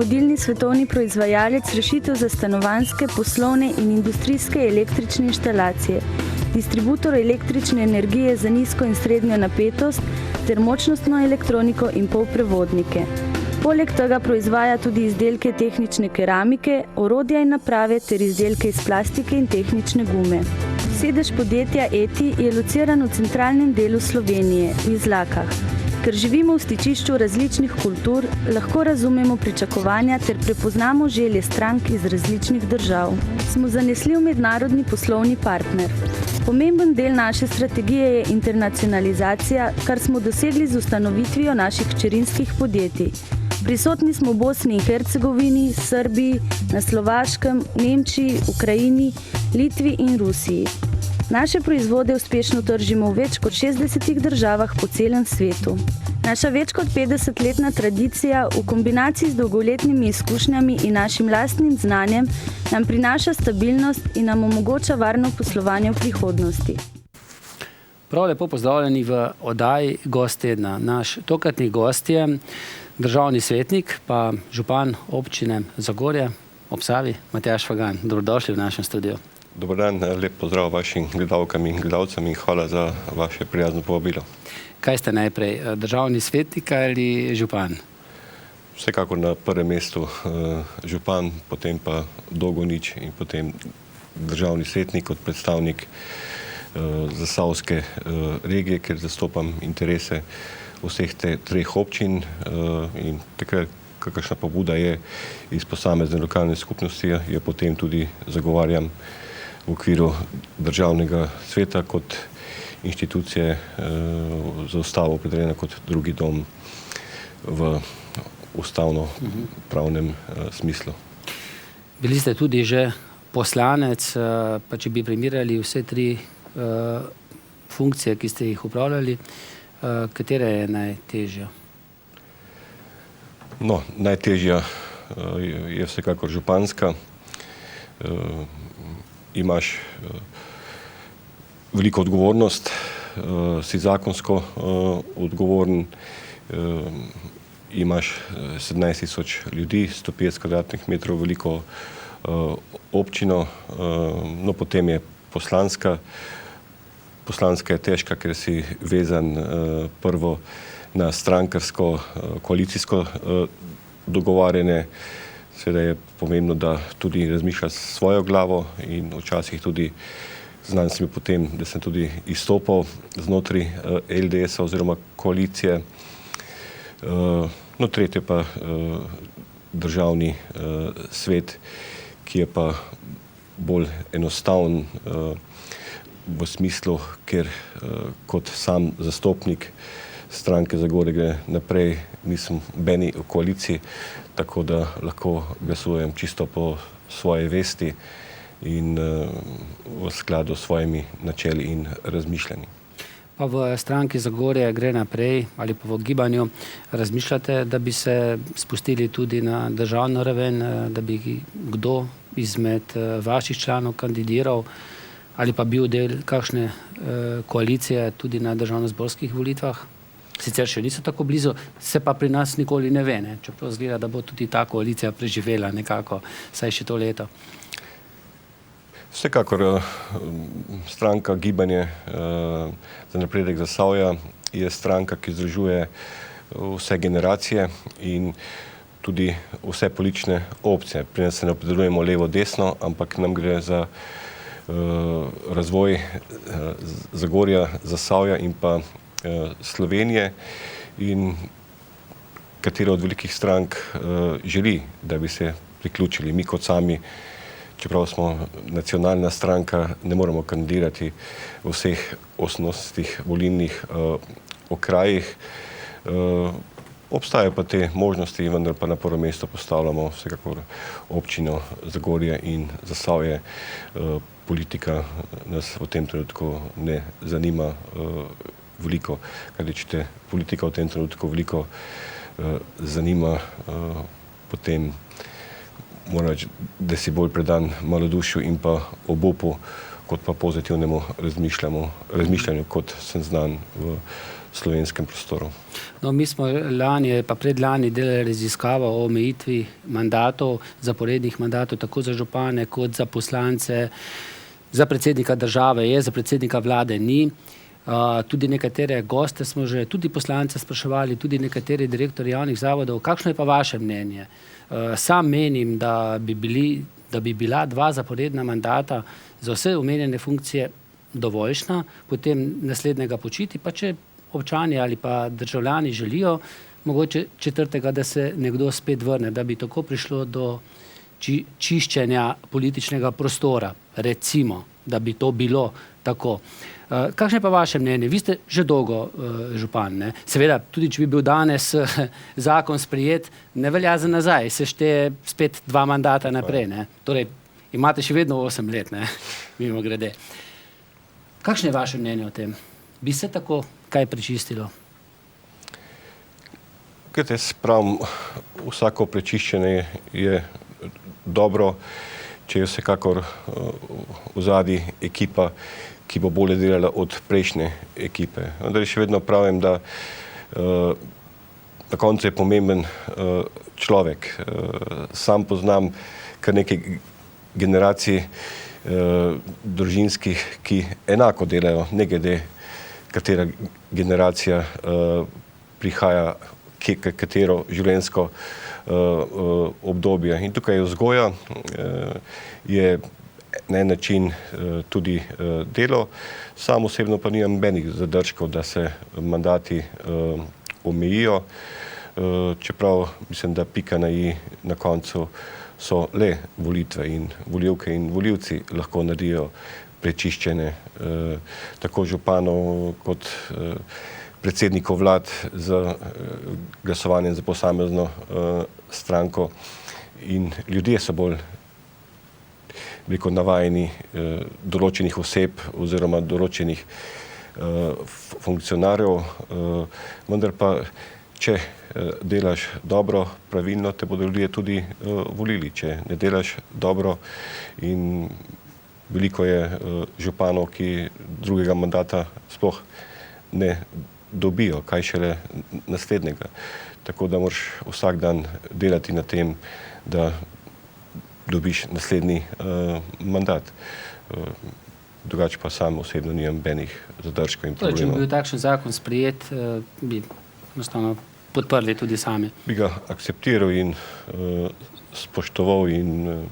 vodilni svetovni proizvajalec rešitev za stanovanjske, poslovne in industrijske električne inštalacije, distributor električne energije za nizko in srednjo napetost ter močnostno elektroniko in polprevodnike. Poleg tega proizvaja tudi izdelke tehnične keramike, orodja in naprave ter izdelke iz plastike in tehnične gume. Sedež podjetja ETI je lociran v centralnem delu Slovenije, v Izlakah. Ker živimo v stičišču različnih kultur, lahko razumemo pričakovanja ter prepoznamo želje strank iz različnih držav. Smo zanesljiv mednarodni poslovni partner. Pomemben del naše strategije je internacionalizacija, kar smo dosegli z ustanovitvijo naših hčerinskih podjetij. Prisotni smo v Bosni in Hercegovini, Srbiji, na Slovaškem, Nemčiji, Ukrajini, Litvi in Rusiji. Naše proizvode uspešno tržimo v več kot 60 državah po celem svetu. Naša več kot 50-letna tradicija v kombinaciji z dolgoletnimi izkušnjami in našim lastnim znanjem nam prinaša stabilnost in nam omogoča varno poslovanje v prihodnosti. Prav lepo pozdravljeni v oddaji Gost tedna. Naš tokratni gost je državni svetnik, pa župan občine Zagorje ob Savi, Matjaž Fagan. Dobrodošli v našem studiu. Dobar dan, lep pozdrav vašim gledalkam in gledalcem in hvala za vaše prijazno povabilo. Kaj ste najprej, državni svetnik ali župan? Vsekakor na prvem mestu župan, potem pa Dolgonič in potem državni svetnik kot predstavnik zasavske regije, kjer zastopam interese vseh treh občin in takrat, kakršna pobuda je iz posamezne lokalne skupnosti, je potem tudi zagovarjam v okviru državnega sveta kot inštitucije za ustavo opredeljena kot drugi dom v ustavno-pravnem smislu. Bili ste tudi že poslanec, pa če bi primerjali vse tri funkcije, ki ste jih upravljali, katera je najtežja? No, najtežja je vsekakor županska. Imaš veliko odgovornost, si zakonsko odgovoren, imaš 17.000 ljudi, 150 kvadratnih metrov veliko občino, no potem je poslanska. Poslanska je težka, ker si vezan prvo na strankarsko, koalicijsko dogovarjanje. Seveda je pomembno, da tudi razmišljaš s svojo glavo in včasih tudi znam se mi potem, da sem tudi izstopal znotraj LDS-a oziroma koalicije. No, tretje pa državni svet, ki je pa bolj enostaven v smislu, ker kot sam zastopnik stranke Zagorje gre naprej, nisem beni v koaliciji, tako da lahko glasujem čisto po svoje vesti in v skladu s svojimi načeli in razmišljanji. Pa v stranki Zagorje gre naprej ali pa v gibanju razmišljate, da bi se spustili tudi na državno raven, da bi kdo izmed vaših članov kandidiral ali pa bil del kakšne koalicije tudi na državnozborskih volitvah? Sicer še niso tako blizu, se pa pri nas nikoli ne ve, ne? Čeprav zgleda, da bo tudi ta koalicija preživela nekako, saj še to leto. Vsekakor stranka Gibanje za napredek Zasavja je stranka, ki združuje vse generacije in tudi vse politične opcije. Pri nas se ne opredeljujemo levo-desno, ampak nam gre za razvoj Zagorja, Zasavja in pa Slovenije in katera od velikih strank želi, da bi se priključili. Mi kot sami, čeprav smo nacionalna stranka, ne moremo kandidirati v vseh 80 volilnih okrajih. Obstajajo pa te možnosti, vendar pa na prvo mesto postavljamo vsekakor občino Zagorje in Zasavje. Politika nas v tem trenutku ne zanima veliko, kaj rečete, politika v tem trenutku veliko zanima, potem moram reči, da si bolj predan malodušju in pa obupu kot pa pozitivnemu razmišljanju, kot sem znan v slovenskem prostoru. No, mi smo lani pa predlani delali raziskavo o omejitvi mandatov, zaporednih mandatov, tako za župane kot za poslance, za predsednika države za predsednika vlade ni. Tudi nekatere goste smo že, tudi poslance spraševali, tudi nekateri direktorji javnih zavodov. Kakšno je pa vaše mnenje? Sam menim, da bi bila 2 zaporedna mandata za vse omenjene funkcije dovoljšna, potem naslednjega počiti, pa če občani ali pa državljani želijo, mogoče 4., da se nekdo spet vrne, da bi tako prišlo do čiščenja političnega prostora, recimo, da bi to bilo tako. Kakšno je pa vaše mnenje? Vi ste že dolgo župan, ne? Seveda, tudi če bi bil danes zakon sprejet, ne velja za nazaj, se šteje spet 2 mandata naprej, ne? Torej, imate še vedno 8 let, ne? Mimo grede. Kakšno je vaše mnenje o tem? Bi se tako kaj prečistilo? Kaj jaz pravim, vsako prečiščenje je dobro, če je vsekakor v zadnji ekipa, ki bo bolje delala od prejšnje ekipe. Vendar še vedno pravim, da na koncu je pomemben človek. Sam poznam kar nekaj generacij družinskih, ki enako delajo, ne glede katera generacija prihaja, katero življenjsko obdobje. In tukaj je vzgoja, je na en način tudi delo. Sam osebno pa nimam nobenih zadržkov, da se mandati omejijo, čeprav mislim, da pika na i na koncu so le volitve in volivke in volivci lahko naredijo prečiščene tako županov kot predsednikov vlad z glasovanjem za posamezno stranko. In ljudje so bolj navajeni določenih oseb oziroma določenih funkcionarjev, vendar pa, če delaš dobro, pravilno, te bodo ljudje tudi volili. Če ne delaš dobro, in veliko je županov, ki drugega mandata sploh ne dobijo, kaj šele naslednjega. Tako da moraš vsak dan delati na tem, da dobiš naslednji mandat. Drugače pa sam osebno nimam nobenih zadržkov in problemov. Če bi bil takšen zakon sprejet, bi enostavno podprli tudi sami. Bi ga akceptiral in spoštoval in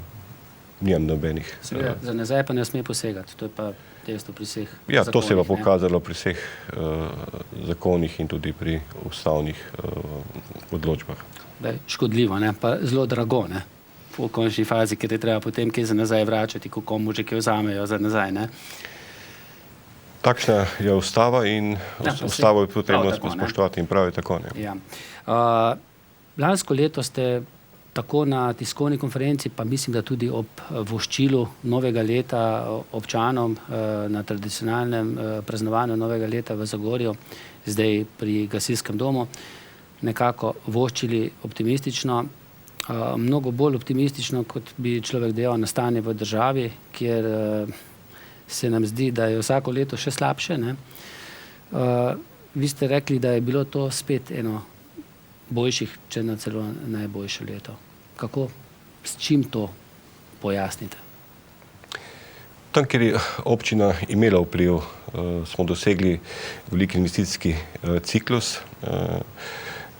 nimam nobenih. Seveda, za nazaj pa ne sme posegati, to je pa dejstvo pri vseh zakonih. To se je pa ne? pokazalo pri vseh zakonih in tudi pri ustavnih odločbah. Da je škodljivo, ne? Pa zelo drago, ne? V končni fazi, ker je treba potem kaj za nazaj vračati, ko komu že kaj vzamejo za nazaj, ne? Takšna je ustava in ustavo je potrebno spoštovati in pravi tako, ne? Ja. Lansko leto ste tako na tiskovni konferenci, pa mislim, da tudi ob voščilu novega leta občanom na tradicionalnem praznovanju novega leta v Zagorju, zdaj pri gasilskem domu, nekako voščili optimistično, mnogo bolj optimistično, kot bi človek dejal, na stanje v državi, kjer se nam zdi, da je vsako leto še slabše, ne? Vi ste rekli, da je bilo to spet eno boljših, če ne celo najboljše leto. Kako, s čim to pojasnite? Tam, kjer je občina imela vpliv, smo dosegli velik investicijski ciklus.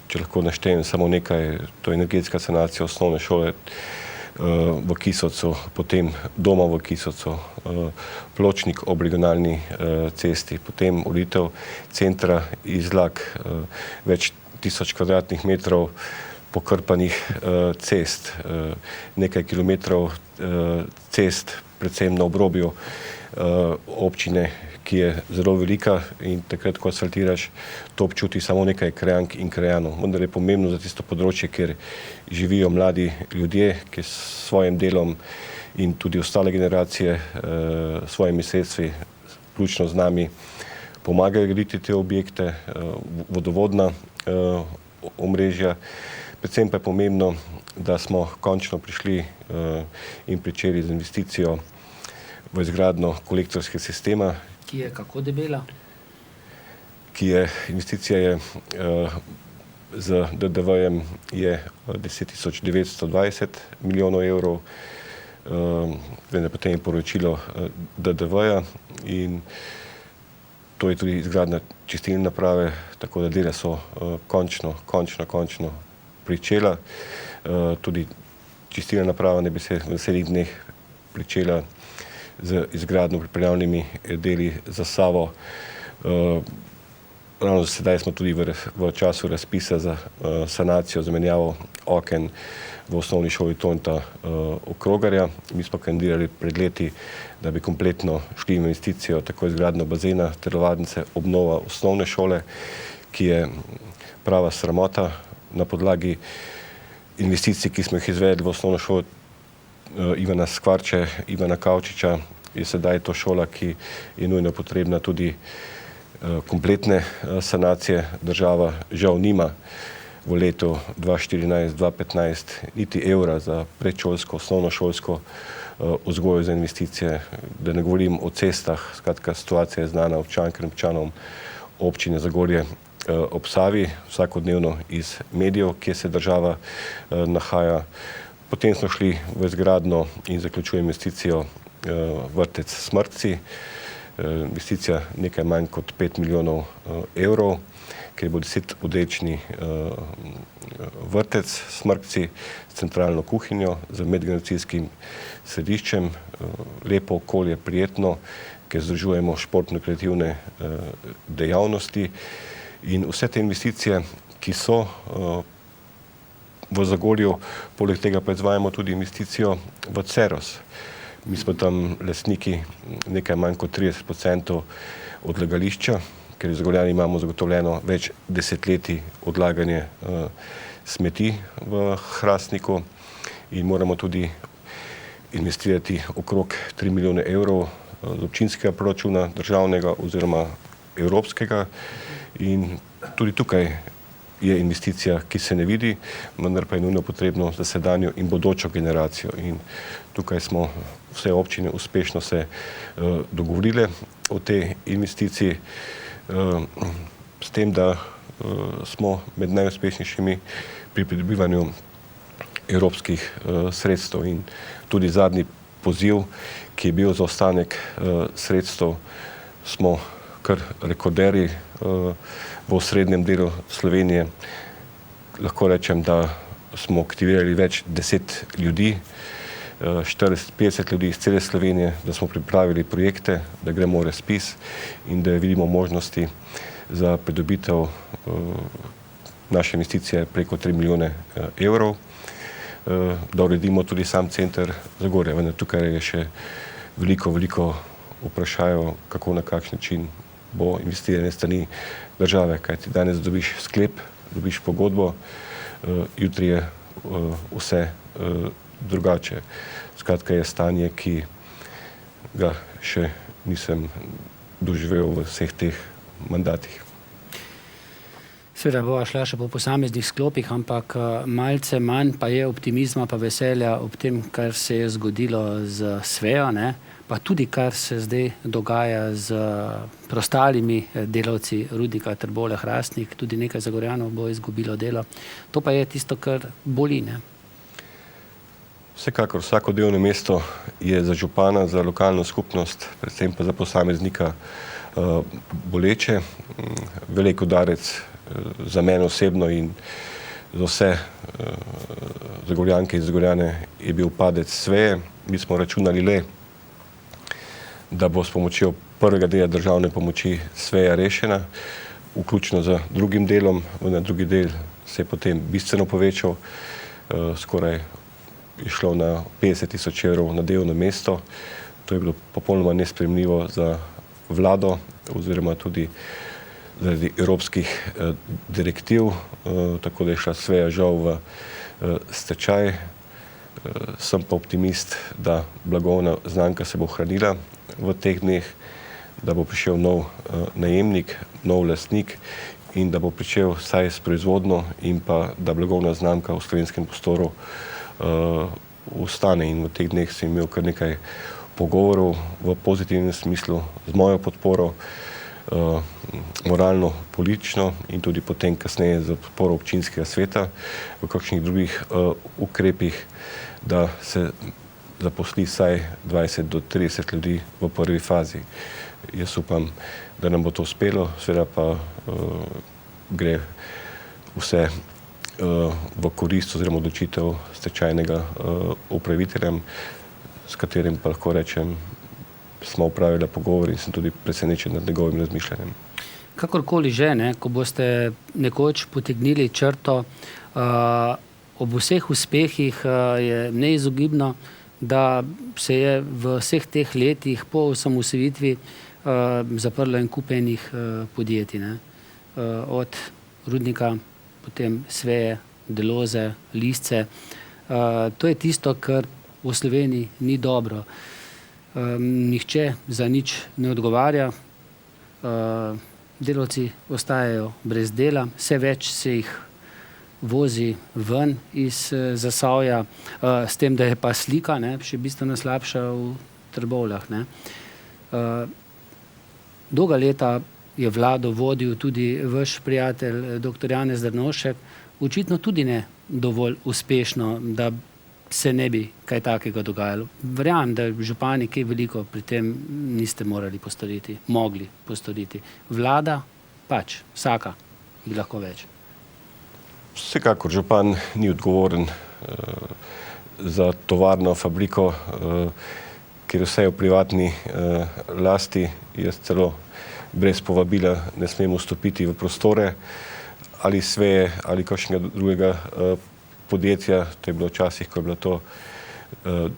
Če lahko naštejem samo nekaj, to je energetska sanacija osnovne šole v Kisovcu, potem doma v Kisovcu, pločnik ob regionalni cesti, potem ureditev centra Izlak, več tisoč kvadratnih metrov pokrpanih cest, nekaj kilometrov cest, predvsem na obrobju občine, ki je zelo velika, in takrat, ko asfaltiraš, to občuti samo nekaj krajank in krajanov. Vendar je pomembno za tisto področje, kjer živijo mladi ljudje, ki s svojim delom in tudi ostale generacije svojimi sredstvi, vključno z nami, pomagajo graditi te objekte, vodovodna omrežja. Predvsem pa je pomembno, da smo končno prišli in pričeli z investicijo v izgradnjo kolektorskega sistema, Ki je kako debela? investicija je z DDV-jem je 10.920 milijonov evrov, vendar potem je poročilo DDV-ja in to je tudi izgradnja čistilne naprave, tako da dela so končno pričela. Tudi čistilna naprava ne bi se v naslednjih dneh pričela z izgradnjo pripravljalnimi deli za Savo. Ravno sedaj smo tudi v času razpisa za sanacijo, zamenjavo oken v osnovni šoli Tonta Okrogarja. Mi smo kandidirali pred leti, da bi kompletno šli v investicijo, tako izgradnjo bazena, telovadnice, obnova osnovne šole, ki je prava sramota. Na podlagi investicij, ki smo jih izvedli v osnovno šolo Ivana Skvarče, Ivana Kavčiča, je sedaj to šola, ki je nujno potrebna tudi kompletne sanacije. Država žal nima v letu 2014-2015 niti evra za predšolsko, osnovnošolsko vzgojo za investicije, da ne govorim o cestah. Skratka, situacija je znana občankam in občanom občine Zagorje ob Savi, vsakodnevno iz medijev, kje se država nahaja. Potem smo šli v izgradnjo in zaključujemo investicijo vrtec Smrtci, investicija nekaj manj kot 5 milijonov evrov, ker bo 10-oddelčni vrtec Smrtci s centralno kuhinjo, z medgeneracijskim središčem, lepo okolje, prijetno, ker združujemo športno-kreativne dejavnosti in vse te investicije, ki so v Zagorju, poleg tega pa izvajamo tudi investicijo v Ceros. Mi smo tam lastniki nekaj manj kot 30% odlagališča, ker Zagorjani imamo zagotovljeno več desetletij odlaganje smeti v Hrastniku in moramo tudi investirati okrog 3 milijone evrov z občinskega proračuna, državnega oziroma evropskega. In tudi tukaj je investicija, ki se ne vidi, vendar pa je nujno potrebno za sedanjo in bodočo generacijo. In tukaj smo vse občine uspešno se dogovorile o tej investiciji, s tem, da smo med najuspešnejšimi pri pridobivanju evropskih sredstev. In tudi zadnji poziv, ki je bil za ostanek sredstev, smo kar rekorderji v osrednjem delu Slovenije. Lahko rečem, da smo aktivirali več 10 ljudi, 40-50 ljudi iz cele Slovenije, da smo pripravili projekte, da gremo v razpis in da vidimo možnosti za pridobitev naše investicije preko 3 milijone evrov, da uredimo tudi sam center Zagorja. Vendar tukaj je še veliko vprašajev, kako na kakšen način bo investiranje strani države, kajti danes dobiš sklep, dobiš pogodbo, jutri je vse drugače. Skratka, je stanje, ki ga še nisem doživel v vseh teh mandatih. Seveda bova šla še po posameznih sklopih, ampak malce manj pa je optimizma pa veselja ob tem, kar se je zgodilo z Svejo, pa tudi kar se zdaj dogaja z preostalimi delavci rudnika Trbovlje-Hrastnik. Tudi nekaj Zagorjanov bo izgubilo delo. To pa je tisto, kar boli, Vsekakor vsako delovno mesto je za župana, za lokalno skupnost, predvsem pa za posameznika boleče. Velik udarec za mene osebno in za vse Zagorjanke in Zagorjane je bil padec Sveje. Mi smo računali le, da bo s pomočjo prvega dela državne pomoči Sveja rešena, vključno z drugim delom. Drugi del se je potem bistveno povečal, skoraj je šlo na 50.000 evrov na delovno mesto. To je bilo popolnoma nesprejemljivo za vlado oziroma tudi zaradi evropskih direktiv, tako da je šla Sveja žal v stečaj. Sem pa optimist, da blagovna znamka se bo ohranila v teh dneh, da bo prišel nov najemnik, nov lastnik in da bo pričel vsaj s proizvodnjo in pa da blagovna znamka v slovenskem prostoru ostane. In v teh dneh sem imel kar nekaj pogovorov v pozitivnem smislu z mojo podporo, moralno, politično in tudi potem kasneje za podporo občinskega sveta v kakšnih drugih ukrepih, da se zaposli vsaj 20 do 30 ljudi v prvi fazi. Jaz upam, da nam bo to uspelo, seveda pa gre vse v korist oziroma odločitev stečajnega upravitelja, s katerim pa lahko rečem, smo upravili pogovor in sem tudi presenečen nad njegovim razmišljanjem. Kakorkoli že, ko boste nekoč potegnili črto, ob vseh uspehih je neizogibno, da se je v vseh teh letih po osamosvojitvi zaprlo en kup enih podjetij. Od rudnika, potem Sveje, Deloze, Lisce. To je tisto, kar v Sloveniji ni dobro. Nihče za nič ne odgovarja, delavci ostajajo brez dela, vse več se jih vozi ven iz Zasavja, s tem, da je pa slika še bistveno slabša v Trbovljah. Dolga leta je vlado vodil tudi vaš prijatelj dr. Janez Drnovšek, očitno tudi ne dovolj uspešno, da se ne bi kaj takega dogajalo. Verjamem, da župani kaj veliko pri tem niste mogli postoriti. Vlada pač, vsaka bi lahko več. Vsekakor župan ni odgovoren za tovarno, fabriko, kjer vse je v privatni lasti. Jaz celo brez povabila ne smem vstopiti v prostore ali Sveje ali kakšnega drugega podjetja. To je bilo včasih, ko je bila to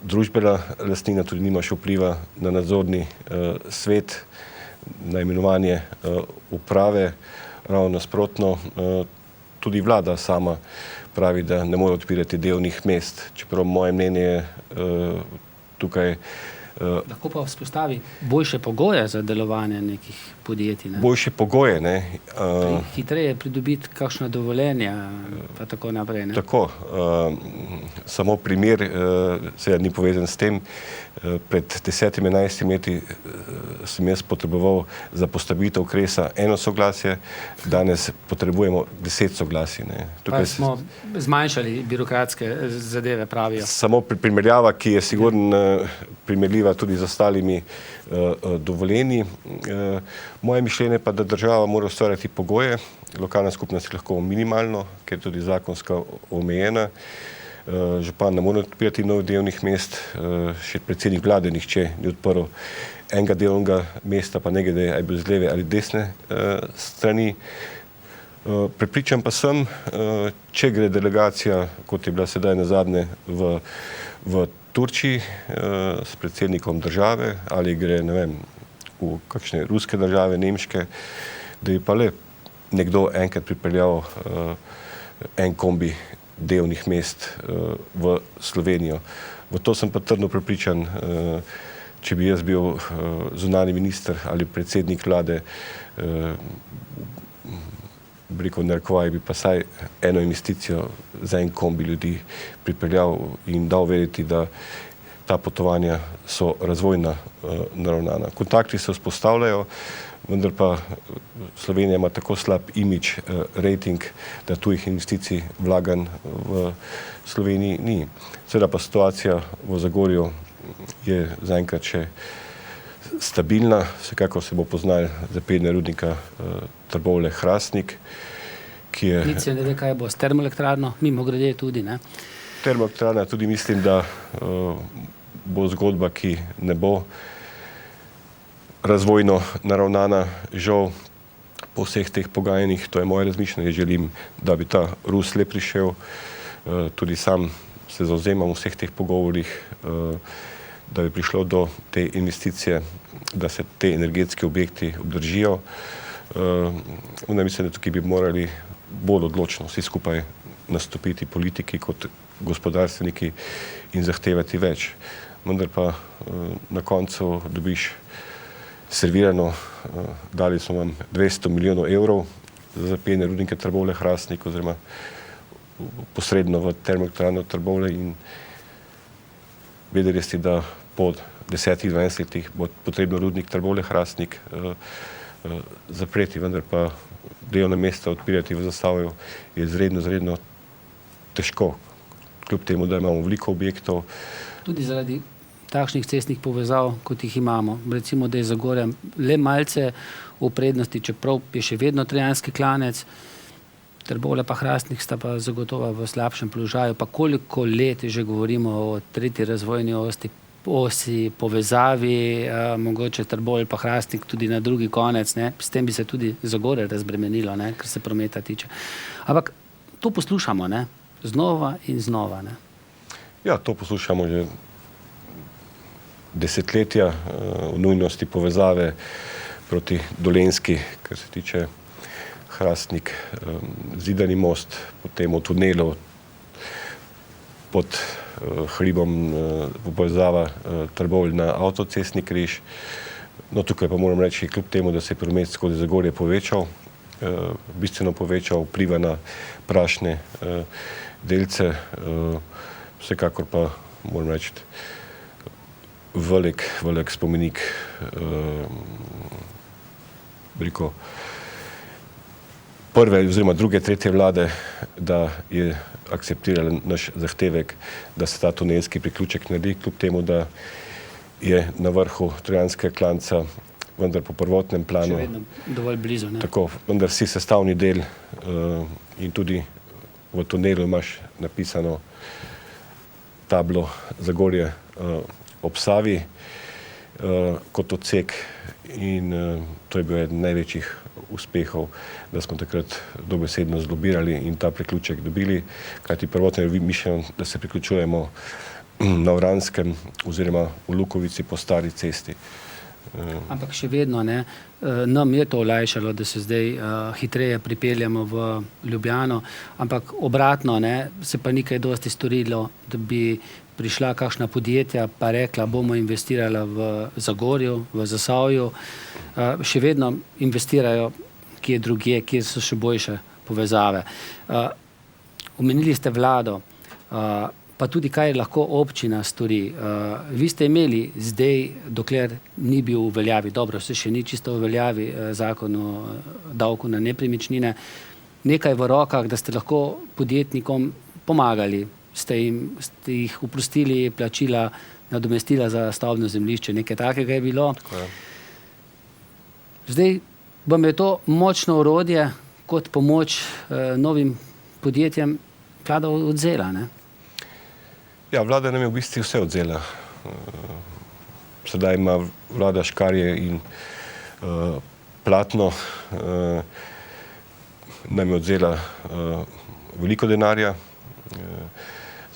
družbena lastnina, tudi nimaš vpliva na nadzorni svet, na imenovanje uprave. Ravno nasprotno, tudi vlada sama pravi, da ne more odpirati delovnih mest, čeprav moje mnenje je tukaj. Lahko pa vzpostavi boljše pogoje za delovanje nekih podjetij. Boljše pogoje, hitreje pridobiti kakšna dovoljenja, pa tako naprej. Tako. Samo primer, seveda ni povezan s tem. Pred 10-11 leti sem jaz potreboval za postavitev Kresa 1 soglasje, danes potrebujemo 10 soglasij. Pa smo zmanjšali birokratske zadeve, pravijo. Samo primerjava, ki je sigurno primerljiva tudi z ostalimi dovoljenji. Moje mišljenje pa, da država mora ustvarjati pogoje, lokalna skupnost lahko minimalno, ker je tudi zakonska omejena. Župan ne more odpirati novih delovnih mest, še predsednik vlade nihče ni odprl enega delovnega mesta, pa ne glede, ali je bil z leve ali desne strani. Prepričan pa sem, če gre delegacija, kot je bila sedaj nazadnje v Turčiji s predsednikom države, ali gre, ne vem, v kakšne ruske države, nemške, da je pa le nekdo enkrat pripeljal en kombi delovnih mest v Slovenijo. V to sem pa trdno prepričan, če bi jaz bil zunanji minister ali predsednik vlade, narekovaj bi pa saj eno investicijo za en kombi ljudi pripeljal in dal vedeti, da ta potovanja so razvojna naravnana. Kontakti se vzpostavljajo, vendar pa Slovenija ima tako slab imidž, rating, da tujih investicij vlaganj v Sloveniji ni. Seveda pa situacija v Zagorju je zaenkrat še stabilna, vsekakor se bo poznal zapiranje rudnika Trbovlje-Hrastnik, ki je... Nič se ne ve, kaj bo s termoelektrarno, mimogrede tudi, ne? Termoelektrarna tudi mislim, da bo zgodba, ki ne bo razvojno naravnana. Žal po vseh teh pogajanjih, to je moje razmišljanje, želim, da bi ta Rus le prišel. Tudi sam se zavzemam v vseh teh pogovorih, da bi prišlo do te investicije, da se te energetski objekti obdržijo. Mislim, da tukaj bi morali bolj odločno vsi skupaj nastopiti politiki kot gospodarstveniki in zahtevati več. Vendar pa na koncu dobiš servirano, dali smo vam 200 milijonov evrov za zapiranje rudnika Trbovlje-Hrastnik oziroma posredno v termoelektrarno Trbovlje in vedeli ste, da po 10-12 letih bo potrebno rudnik Trbovlje-Hrastnik zapreti, vendar pa delovna mesta odpirati v Zasavju je izredno težko. Kljub temu, da imamo veliko objektov. Tudi zaradi takšnih cestnih povezav, kot jih imamo. Recimo, da je Zagorje le malce v prednosti, čeprav je še vedno Trojanski klanec, Trbovlje pa Hrastnik sta pa zagotovo v slabšem položaju. Pa koliko let že govorimo o tretji razvojni osi, povezavi, mogoče Trbovlje pa Hrastnik tudi na drugi konec, ne? S tem bi se tudi Zagorje razbremenilo, ne? Kar se prometa tiče. Ampak to poslušamo, ne? Znova in znova, ne? Ja, to poslušamo že desetletja o nujnosti povezave proti Dolenjski, kar se tiče Hrastnik, Zidani most, potem v tunelu pod hribom povezava Trbovlje na avtocestni križ. No, tukaj pa moram reči, kljub temu, da se je promet skozi Zagorje povečal, bistveno povečal, vpliva na prašne delce, vsekakor pa moram reči, velik spomenik prve oziroma druge, tretje vlade, da je akceptirala naš zahtevek, da se ta tunelski priključek naredi, kljub temu, da je na vrhu Trojanskega klanca, vendar po prvotnem planu. Še vedno dovolj blizu, ne? Tako, vendar si sestavni del in tudi v tunelu imaš napisano tablo Zagorje ob Savi kot odsek in to je bil eden največjih uspehov, da smo takrat dobesedno zlobirali in ta priključek dobili, kajti prvotno je mišljeno, da se priključujemo na Vranskem oziroma v Lukovici po stari cesti. Ampak še vedno, ne, nam je to olajšalo, da se zdaj hitreje pripeljamo v Ljubljano, ampak obratno, ne, se pa nekaj dosti storilo, da bi prišla kakšna podjetja pa rekla, bomo investirala v Zagorju, v Zasavju, še vedno investirajo kje drugje, kjer so še boljše povezave. Omenili ste vlado, pa tudi kaj lahko občina stori. Vi ste imeli zdaj, dokler ni bil v veljavi, dobro, se še ni čisto v veljavi zakon o davku na nepremičnine, nekaj v rokah, da ste lahko podjetnikom pomagali. Ste jih oprostili plačila, nadomestila za stavbno zemljišče, nekaj takega je bilo. Zdaj vam je to močno orodje kot pomoč novim podjetjem vlada odzela, ne? Ja, vlada nam je v bistvu vse odzela. Sedaj ima vlada škarje in platno. Nam je odzela veliko denarja.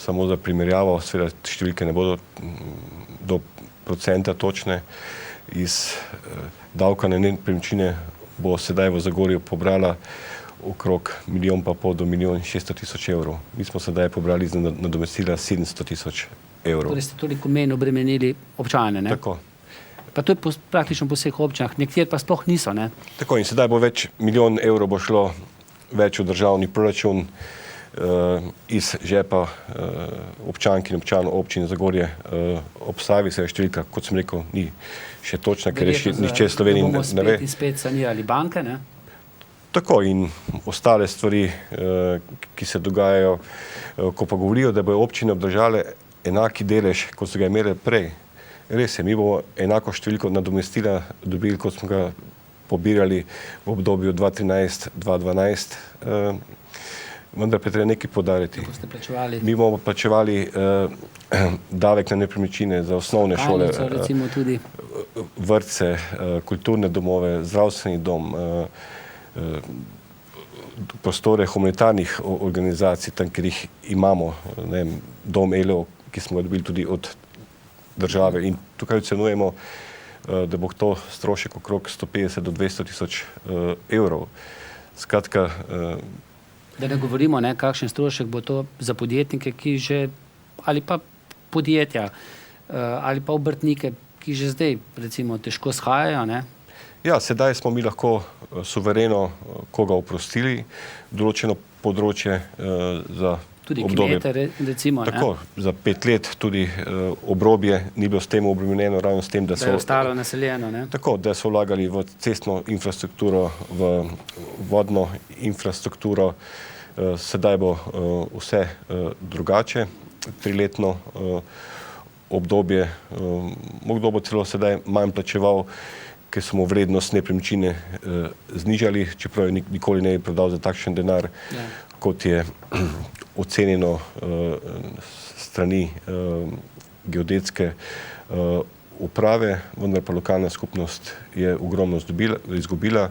Samo za primerjavo, seveda številke ne bodo do procenta točne, iz davka na nepremičnine bo sedaj v Zagorju pobrala okrog 1,5 milijona do 1,6 milijonov evrov. Mi smo sedaj pobrali za nadomestila 700 000 evrov. Torej ste toliko manj obremenili občane, ne? Tako. Pa to je praktično po vseh občinah, nekjer pa sploh niso, ne? Tako, in sedaj bo več 1 milijon evrov bo šlo več v državni proračun iz žepa občank in občanov občine Zagorje ob Savi. Se je številka, kot sem rekel, ni še točna, ker je nihče v Sloveniji ne ve. Da bomo spet in spet sanirali banke, ne? Tako, in ostale stvari, ki se dogajajo, ko pa govorijo, da bodo občine obdržale enaki delež, kot so ga imele prej. Res je, mi bomo enako številko nadomestila dobili, kot smo ga pobirali v obdobju 2013-2012, vendar pa treba nekaj poudariti. Mi bomo plačevali davek na nepremičnine za osnovne šole, vrtce, kulturne domove, zdravstveni dom, prostore humanitarnih organizacij, tam, kjer jih imamo, ne vem, dom ELO, ki smo ga dobili tudi od države. In tukaj ocenujemo, da bo to strošek okrog 150 do 200 000 evrov. Skratka, da ne govorimo, ne, kakšen strošek bo to za podjetnike, ki že, ali pa podjetja, ali pa obrtnike, ki že zdaj, recimo, težko shajajo, ne? Ja, sedaj smo mi lahko suvereno koga oprostili, določeno področje za Tudi obdobje. kmete, recimo. Tako, za 5 let tudi obrobje ni bilo s tem obremenjeno, ravno s tem, da Da je ostalo naseljeno. Ne? tako, da so vlagali v cestno infrastrukturo, v vodno infrastrukturo. Sedaj bo vse drugače, 3-letno obdobje. Kdo bo celo sedaj manj plačeval, ker smo vrednost nepremičnine znižali, čeprav je nikoli ne bi prodal za takšen denar, kot je ocenjeno strani geodetske uprave, vendar pa lokalna skupnost je ogromno izgubila.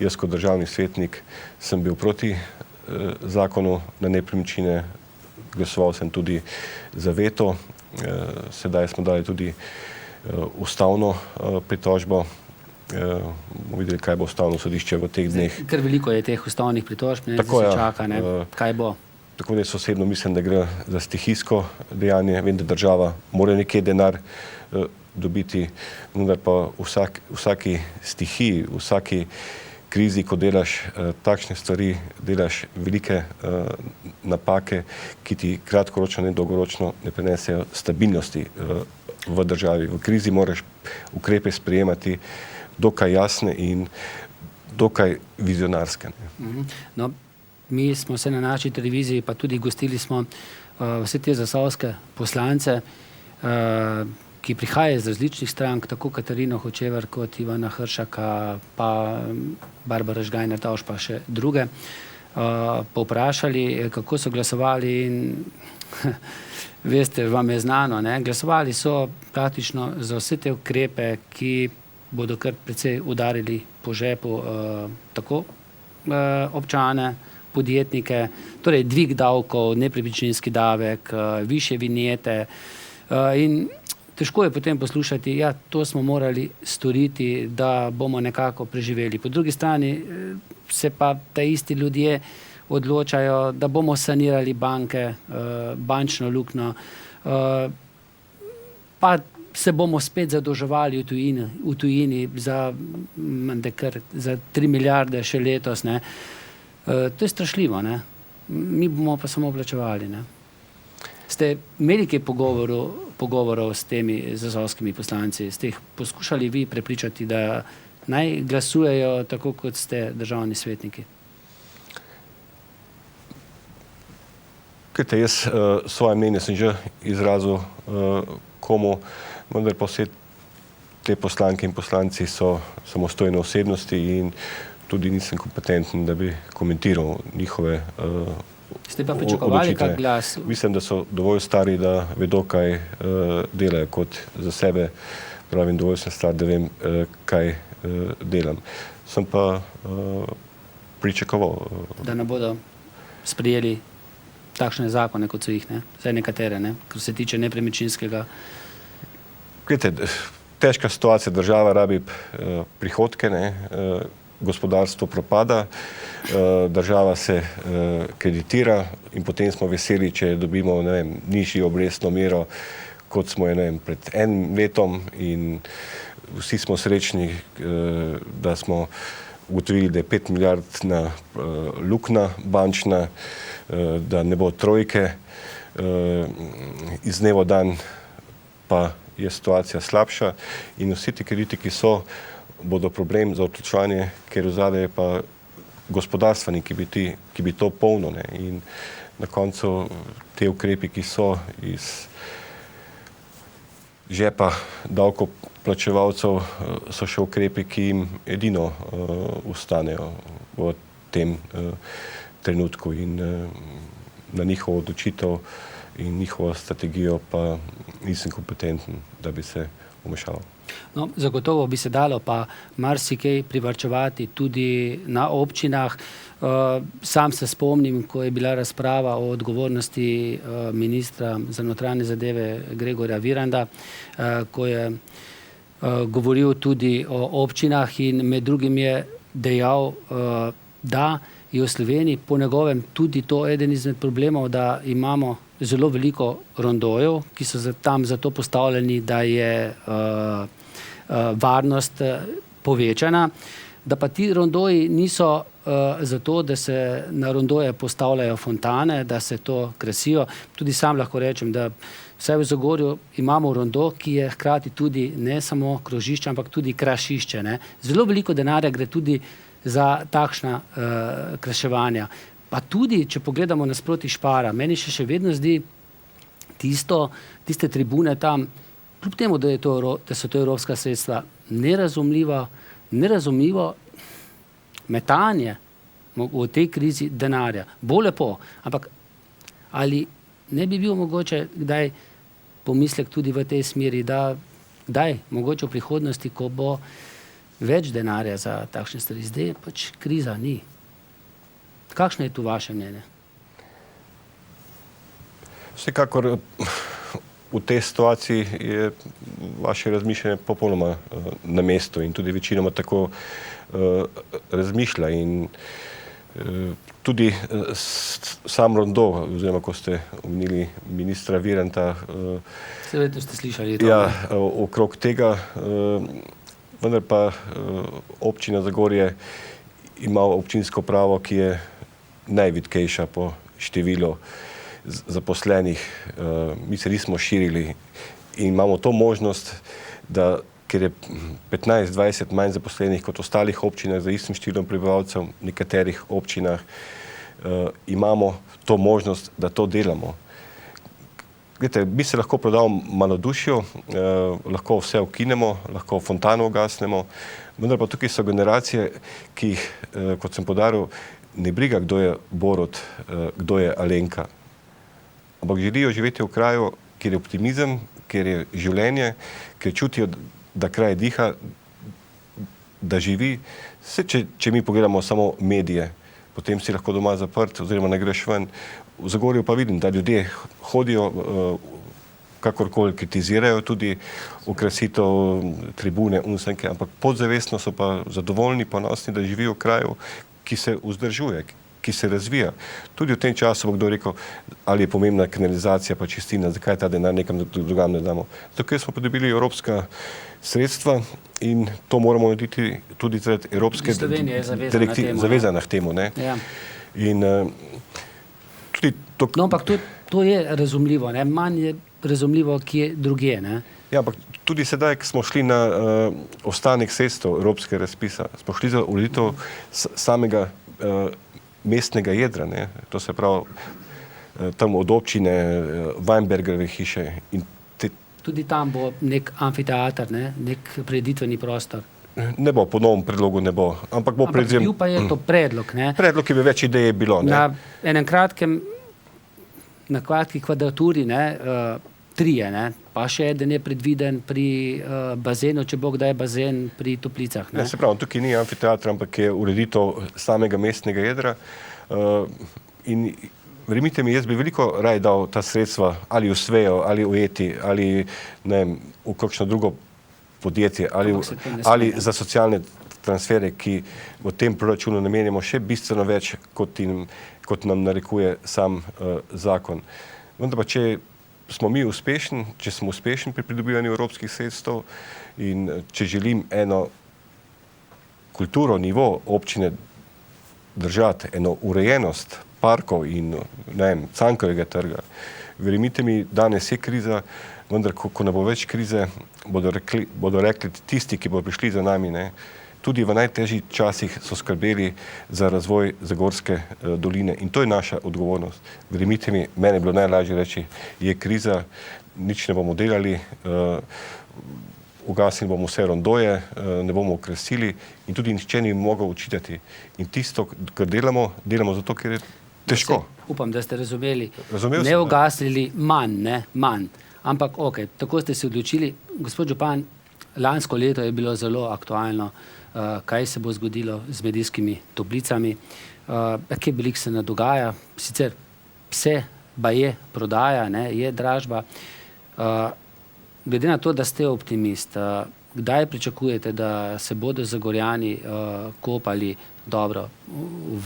Jaz kot državni svetnik sem bil proti zakonu na nepremičnine, glasoval sem tudi za veto. Sedaj smo dali tudi ustavno pritožbo. Bomo videli, kaj bo ustavno sodišče v teh dneh. Ker veliko je teh ustavnih pritožb, ne, Tako, da se čaka, ne, kaj bo. Tako da jaz osebno mislim, da gre za stihijsko dejanje. Vem, da država mora nekje denar dobiti, vendar pa vsaki stihiji, vsaki krizi, ko delaš takšne stvari, delaš velike napake, ki ti kratkoročno in dolgoročno ne prinesejo stabilnosti v državi. V krizi moraš ukrepe sprejemati dokaj jasne in dokaj vizionarske. No, mi smo se na naši televiziji, pa tudi gostili smo vse te zasavske poslance, ki prihajajo iz različnih strank, tako Katarino Hočevar kot Ivana Hršaka, pa Barbara Žgajner-Tavš, pa še druge, povprašali, kako so glasovali in veste, vam je znano, ne? Glasovali so praktično za vse te ukrepe, ki bodo kar precej udarili po žepu tako občane, podjetnike, torej dvig davkov, nepremičninski davek, višje vinjete in težko je potem poslušati, ja, to smo morali storiti, da bomo nekako preživeli. Po drugi strani se pa ta isti ljudje odločajo, da bomo sanirali banke, bančno luknjo, pa se bomo spet zadolževali v tujini za 3 milijarde še letos. Ne. To je strašljivo. Ne. Mi bomo pa samo plačevali. Ne. Ste imeli kaj pogovorov s temi zasavskimi poslanci? Ste jih poskušali vi prepričati, da naj glasujejo tako, kot ste državni svetniki? Kajte, jaz svoje mnenje sem že izrazil komu, vendar pa vse te poslanke in poslanci so samostojne osebnosti in tudi nisem kompetenten, da bi komentiral njihove Ste pa pričakovali kak glas? Mislim, da so dovolj stari, da vedo, kaj delajo kot za sebe. Pravim, dovolj sem star, da vem, kaj delam. Sem pa pričakoval. Da ne bodo sprijeli takšne zakone, kot so jih, ne? Zdaj nekatere, ne? Kar se tiče nepremičninskega. Gledajte, težka situacija, država rabi prihodke, ne? Gospodarstvo propada, država se kreditira in potem smo veseli, če dobimo, ne vem, nižjo obrestno mero, kot smo je, ne vem, pred enim letom in vsi smo srečni, da smo ugotovili, da je 5 milijardna luknja bančna, da ne bo trojke, iz dneva v dan pa je situacija slabša in vsi ti krediti, ki so, bodo problem za odplačevanje, ker vzadej je pa gospodarstvenik, ki bi to polnil. Ne? In na koncu te ukrepi, ki so iz žepa davkoplačevalcev, so še ukrepi, ki jim edino ustanejo v tem trenutku in na njihovo odločitev in njihovo strategijo pa nisem kompetenten, da bi se vmešaval. No, zagotovo bi se dalo pa marsikaj privarčevati tudi na občinah. Sam se spomnim, ko je bila razprava o odgovornosti ministra za notranje zadeve Gregorja Viranta, ko je govoril tudi o občinah in med drugim je dejal, da je v Sloveniji po njegovem tudi to eden izmed problemov, da imamo zelo veliko rondojev, ki so tam zato postavljeni, da je varnost povečana. Da pa ti rondoji niso zato, da se na rondoje postavljajo fontane, da se to krasijo. Tudi sam lahko rečem, da vsaj v Zagorju imamo rondo, ki je hkrati tudi ne samo krožišče, ampak tudi krašišče. Ne. Zelo veliko denarja gre tudi za takšna kraševanja. Pa tudi, če pogledamo nasproti Špara, meni še vedno zdi tiste tribune tam, kljub temu, da so to evropska sredstva, nerazumljivo metanje v tej krizi denarja. Bo lepo, ampak ali ne bi bil mogoče kdaj pomislek tudi v tej smeri, da kdaj mogoče v prihodnosti, ko bo več denarja za takšne stvari, zdaj pač kriza ni. Kakšno je tu vaše mnenje? Vsekakor v tej situaciji je vaše razmišljanje popolnoma na mestu in tudi večinoma tako razmišlja in tudi sam rondo, oziroma ko ste omenili ministra Viranta, Seveda ste slišali to. Ja, okrog tega, vendar pa občina Zagorje ima občinsko pravo, ki je najvitkejša po številu zaposlenih. Mi se nismo širili in imamo to možnost, da ker je 15-20 manj zaposlenih kot ostalih občinah za istim številom prebivalcev, v nekaterih občinah imamo to možnost, da to delamo. Glejte, bi se lahko prodal malodušju, lahko vse ukinemo, lahko fontano ugasnemo, vendar pa tukaj so generacije, ki jih, kot sem poudaril, ne briga, kdo je Borut, kdo je Alenka. Ampak želijo živeti v kraju, kjer je optimizem, kjer je življenje, kjer čutijo, da kraj diha, da živi. Če mi pogledamo samo medije, potem si lahko doma zaprt oziroma ne greš ven. V Zagorju pa vidim, da ljudje hodijo, kakorkoli kritizirajo tudi okrasitev tribune, unsenke, ampak podzavestno so pa zadovoljni, ponosni, da živijo v kraju, ki se vzdržuje, ki se razvija. Tudi v tem času bo kdo rekel, ali je pomembna kanalizacija pa čistilna, zakaj ta denar nekam drugam ne damo. Zato smo pridobili evropska sredstva in to moramo narediti tudi zaradi evropske zavezana k temu. Ne? Ja. In tudi to... No, ampak to je razumljivo, ne? Manj je razumljivo, kje drugje. Ne? Ja, ampak tudi sedaj, ko smo šli na ostanek sredstev evropskega razpisa, smo šli za ureditev samega mestnega jedra, ne? To se pravi tam od občine Weinbergerove hiše. In tudi tam bo nek amfiteater, ne? Nek prireditveni prostor. Ne bo, po novem predlogu ne bo. Ampak bo predvsem... Bil pa je to predlog, ne? Predlog je bi več ideje bilo, ne? Na kratki kvadraturi, ne, 3, ne? Pa še eden je predviden pri bazenu, če bo kdaj bazen pri toplicah. Ne? Ne, se pravi, tukaj ni amfiteatra, ampak je ureditev samega mestnega jedra. In verjemite mi, jaz bi veliko raj dal ta sredstva ali v Svejo, ali v Eti, ali ne vem, v kakšno drugo podjetje, ali za socialne transfere, ki v tem proračunu namenjamo še bistveno več, kot nam narekuje sam zakon. Vendar pa, če smo uspešni pri pridobivanju evropskih sredstev in če želim eno kulturo, nivo občine držati, eno urejenost parkov in Cankarjevega trga, verjemite mi, danes je kriza, vendar ko ne bo več krize, bodo rekli tisti, ki bodo prišli za nami, ne, tudi v najtežjih časih so skrbeli za razvoj Zagorske doline in to je naša odgovornost. Verjemite mi, meni je bilo najlažje reči, je kriza, nič ne bomo delali, ugasnili bomo vse rondoje, ne bomo okrasili in tudi nihče ni mogel učitati. In tisto, kar delamo zato, ker je težko. Upam, da ste razumeli. Razumel sem, ne ugasnili manj. Ampak tako ste se odločili. Gospod župan, lansko leto je bilo zelo aktualno, kaj se bo zgodilo z medijskimi toplicami, kaj veliko se ne dogaja, sicer vse baje prodaja, ne, je dražba. Glede na to, da ste optimist, kdaj pričakujete, da se bodo Zagorjani kopali? Dobro,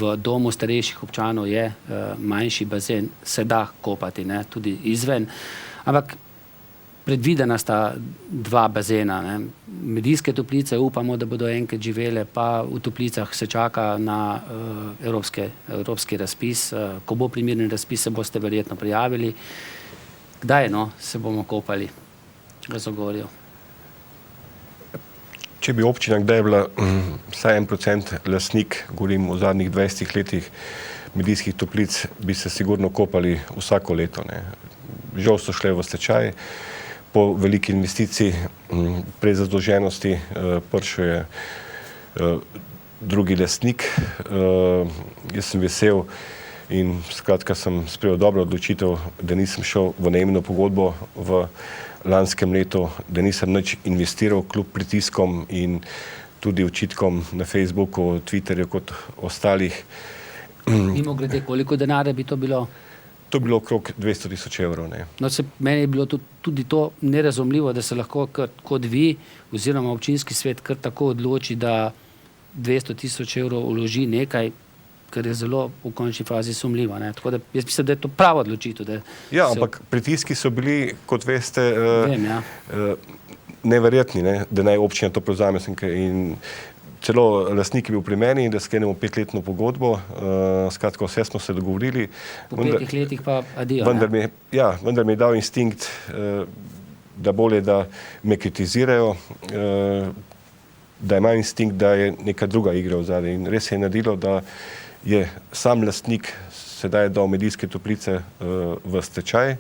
v domu starejših občanov je manjši bazen, se da kopati, ne, tudi izven, ampak Predvidena sta 2 bazena. Ne. Medijske toplice upamo, da bodo enkrat živele, pa v toplicah se čaka na evropski razpis. Ko bo primeren razpis, se boste verjetno prijavili. Kdaj se bomo kopali v Zagorju? Če bi občina kdaj bila vsaj 1% lastnik, govorim o zadnjih 20 letih medijskih toplic, bi se sigurno kopali vsako leto. Ne. Žal so šle v stečaj, po veliki investiciji, prezadolženosti, prišel je drugi lastnik. Jaz sem vesel in skratka sem sprejel dobro odločitev, da nisem šel v najemno pogodbo v lanskem letu, da nisem nič investiral kljub pritiskom in tudi očitkom na Facebooku, Twitterju kot ostalih. Mimogrede, koliko denarja bi to bilo? To je bilo okrog 200.000 evrov. Ne. No, meni je bilo tudi to nerazumljivo, da se lahko kot vi oziroma občinski svet kar tako odloči, da 200.000 evrov vloži nekaj, kar je zelo v končni fazi sumljivo. Ne. Tako da jaz mislim, da je to prava odločitev. Ampak pritiski so bili, kot veste, Vem, ja. Neverjetni, ne, da naj občina to prevzame. In celo lastnik je bil pri meni, da sklenemo 5-letno pogodbo. Skratka, vse smo se dogovorili. Po 5 letih pa adijo. Vendar mi je dal instinkt, da bolje, da me kritizirajo, da ima instinkt, da je neka druga igra v zadnji. In res se je naredilo, da je sam lastnik sedaj dal medijske toplice v stečaj.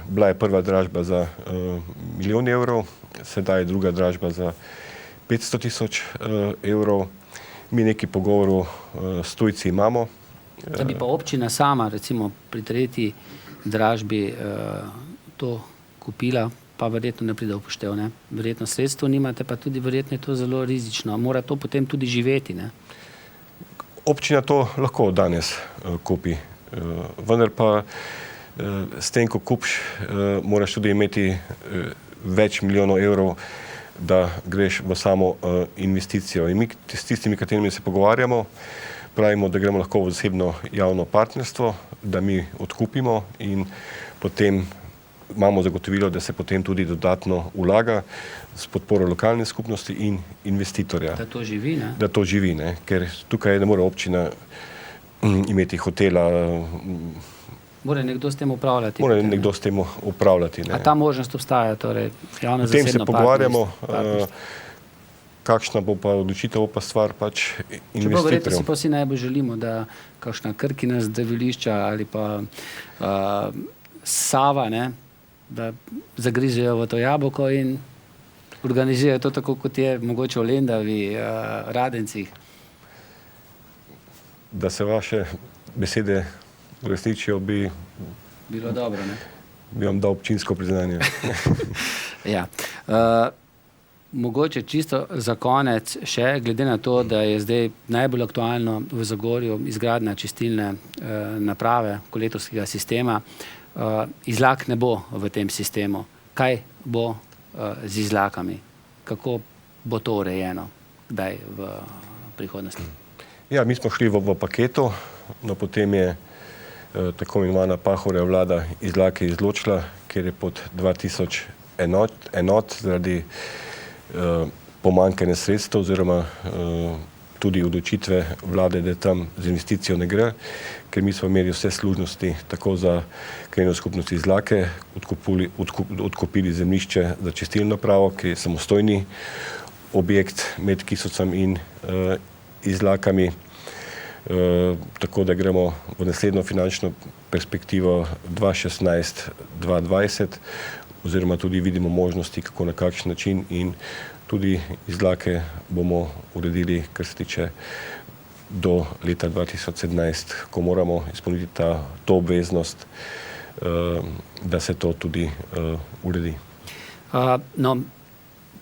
Bila je prva dražba za 1 milijon evrov, sedaj je druga dražba za 500.000 evrov. Mi nekaj pogovorov s tujci imamo. Da bi pa občina sama, recimo pri 3. dražbi to kupila, pa verjetno ne pride upoštev. Ne? Verjetno sredstvo nimate, pa tudi verjetno je to zelo rizično. Mora to potem tudi živeti. Ne? Občina to lahko danes kupi. Vendar pa s tem, ko kupiš, moraš tudi imeti več milijonov evrov, da greš v samo investicijo. In mi s tistimi, katerimi se pogovarjamo, pravimo, da gremo lahko v zasebno javno partnerstvo, da mi odkupimo in potem imamo zagotovilo, da se potem tudi dodatno vlaga s podporo lokalne skupnosti in investitorja. Da to živi, ne? Da to živi, ne? Ker tukaj ne more občina imeti hotela. Mora nekdo s tem upravljati. Mora nekdo s tem upravljati. Ne. A ta možnost obstaja, torej javno zasebno partnerstvo? O tem se pogovarjamo, partnerstvo. Kakšna bo pa odločitev, pa stvar pač investitorjev. Čeprav verjetno si pa vsi najbolj želimo, da kakšna Krkina zdravilišča ali pa Sava, ne, da zagrizejo v to jabolko in organizirajo to tako, kot je mogoče v Lendavi, Radencih. Da se vaše besede uresničijo, bi bilo dobro, ne? Bi vam dal občinsko priznanje. Ja. Mogoče čisto za konec še, glede na to, da je zdaj najbolj aktualno v Zagorju izgradnja čistilne naprave, kolektorskega sistema, izlak ne bo v tem sistemu. Kaj bo z izlakami? Kako bo to urejeno? Kdaj v prihodnosti? Ja, mi smo šli v paketu, no potem je tako imenovana Pahorjeva vlada izlake izločila, ker je pod 2000 enot zaradi pomanjkanja sredstev oziroma tudi odločitve vlade, da tam z investicijo ne gre, ker mi smo imeli vse služnosti tako za krajevno skupnost Izlake, odkupili zemljišče za čistilno napravo, ki je samostojni objekt med Kisocem in Izlakami. Tako da gremo v naslednjo finančno perspektivo 2016-2020 oziroma tudi vidimo možnosti, kako na kakšen način in tudi Izlake bomo uredili, kar se tiče do leta 2017, ko moramo izpolniti to obveznost, da se to tudi uredi. No,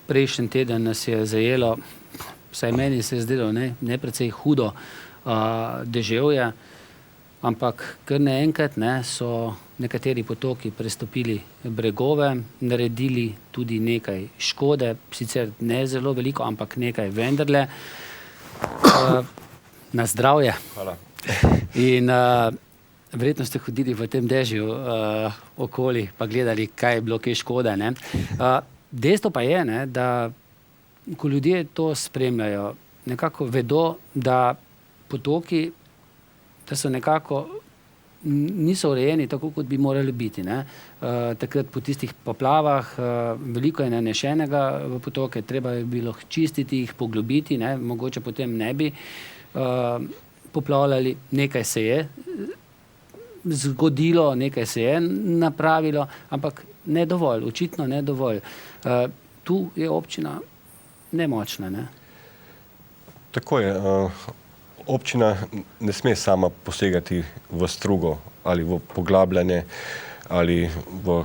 prejšnji teden nas je zajelo, vsaj meni se je zdelo, ne precej hudo deževje, ampak kar naenkrat so nekateri potoki prestopili bregove, naredili tudi nekaj škode, sicer ne zelo veliko, ampak nekaj vendarle. Na zdravje. Hvala. In verjetno ste hodili v tem dežju okoli, pa gledali, kaj je bilo, kaj škoda. Ne? Dejstvo pa je, ne, da ko ljudje to spremljajo, nekako vedo, da potoki, da so nekako niso urejeni tako, kot bi morali biti. Ne? Takrat po tistih poplavah veliko je nanešenega v potoke, treba je bilo čistiti, jih poglobiti, ne? Mogoče potem ne bi poplavljali, nekaj se je zgodilo, nekaj se je napravilo, ampak ne dovolj, očitno ne dovolj. Tu je občina nemočna, ne? Tako je. Občina ne sme sama posegati v strugo ali v poglabljanje ali v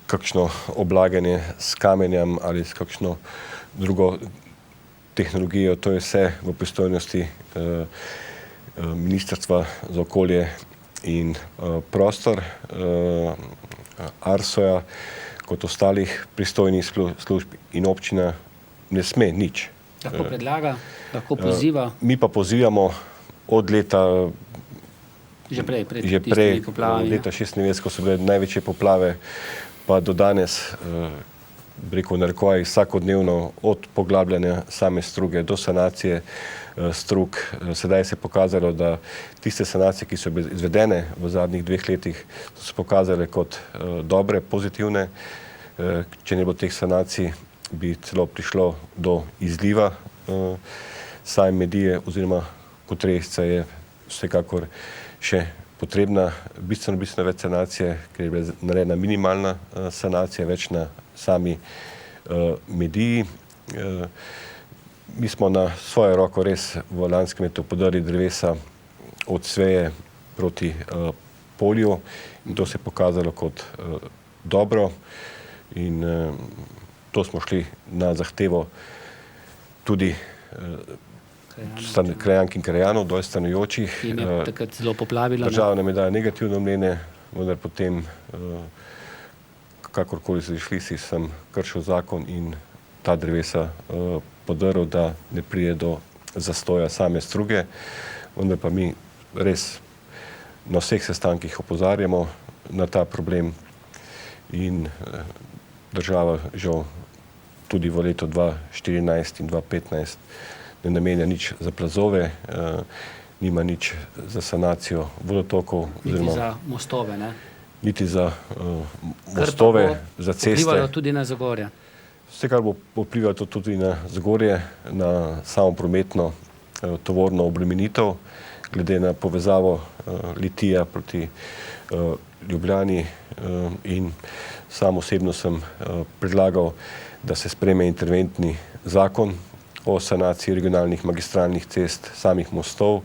kakšno oblaganje s kamenjem ali s kakšno drugo tehnologijo. To je vse v pristojnosti Ministrstva za okolje in prostor, ARSO-ja, kot ostalih pristojnih služb, in občina ne sme nič. Lahko predlaga, lahko poziva. Mi pa pozivamo od leta Že prej, leta 96, ko so bile največje poplave, pa do danes, narekovaj, vsakodnevno, od poglabljanja same struge do sanacije strug. Sedaj se je pokazalo, da tiste sanacije, ki so bile izvedene v zadnjih 2 letih, so se pokazale kot dobre, pozitivne. Če ne bo teh sanacij, bi celo prišlo do izliva same Medije oziroma Kotresca. Je vsekakor še potrebna bistveno več sanacije, ker je bila narejena minimalna sanacija, več na sami Mediji. Mi smo na svojo roko res v lanskem letu podrli drevesa od Sveje proti Polju in to se je pokazalo kot dobro in to smo šli na zahtevo tudi krajank in krajanov, dol stanujočih. In je takrat zelo poplavilo. Država nam je dala negativno mnenje, vendar potem, kakorkoli so išli, sem kršil zakon in ta drevesa podrl, da ne pride do zastoja same struge. Vendar pa mi res na vseh sestankih opozarjamo na ta problem in država žal tudi v letu 2014 in 2015 ne namenja nič za plazove, nima nič za sanacijo vodotokov. Niti za mostove, ne? Niti za mostove, za ceste. Vplivalo tudi na Zagorje. Vse, kar bo vplivalo tudi na Zagorje, na samo prometno tovorno obremenitev, glede na povezavo Litija proti Ljubljani, in sam osebno sem predlagal, da se sprejme interventni zakon o sanaciji regionalnih magistralnih cest, samih mostov,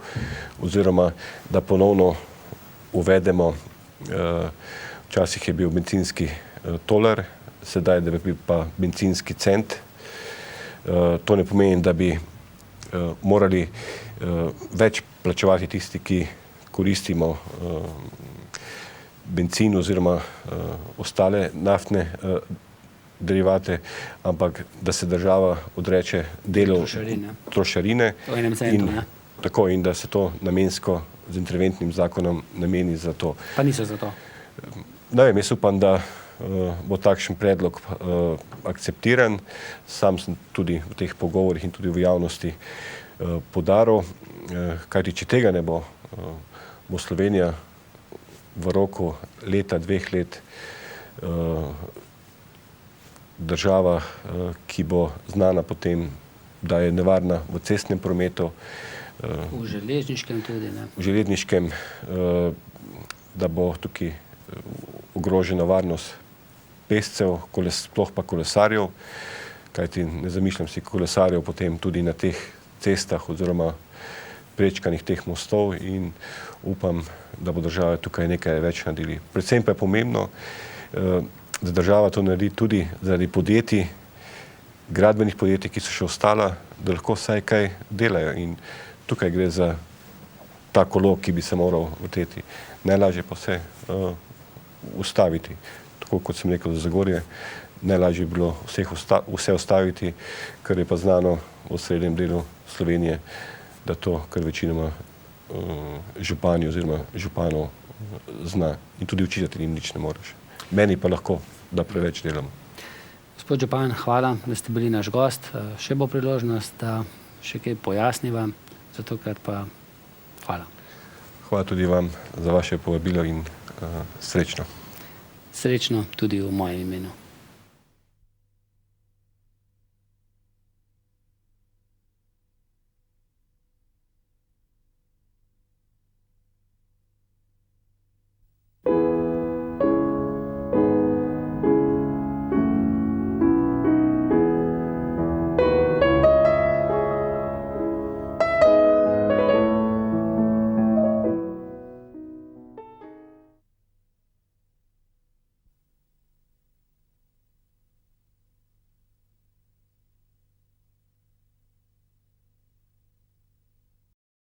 oziroma da ponovno uvedemo, včasih je bil bencinski tolar, sedaj da bi bil pa bencinski cent. To ne pomeni, da bi morali več plačevati tisti, ki koristimo bencin oziroma ostale naftne derivate, ampak da se država odreče delu trošarine in da se to namensko z interventnim zakonom nameni za to. Pa niso za to? Ne vem, jaz upam, da bo takšen predlog akceptiran. Sam sem tudi v teh pogovorih in tudi v javnosti podaril, kajti če tega ne bo, bo Slovenija v roku leta, 2 let država, ki bo znana potem, da je nevarna v cestnem prometu. V železniškem tudi, ne? V železniškem, da bo tukaj ogrožena varnost pešcev, sploh pa kolesarjev, kajti ne zamišljam si kolesarjev potem tudi na teh cestah oziroma prečkanjih teh mostov in upam, da bo država tukaj nekaj več naredili. Predvsem pa je pomembno, da država to naredi tudi zaradi podjetij, gradbenih podjetij, ki so še ostala, da lahko vsaj kaj delajo. In tukaj gre za ta kolo, ki bi se moral vrteti. Najlažje pa vse ustaviti. Tako kot sem rekel za Zagorje, najlažje bi bilo vse ustaviti, kar je pa znano v srednjem delu Slovenije, da to kar večinoma župani oziroma županov zna. In tudi učitelj jim nič ne moreš. Meni pa lahko, da preveč delamo. Gospod župan, hvala, da ste bili naš gost. Še bo priložnost, da še kaj pojasniva, zato ker pa hvala. Hvala tudi vam za vaše povabilo in srečno. Srečno tudi v mojem imenu.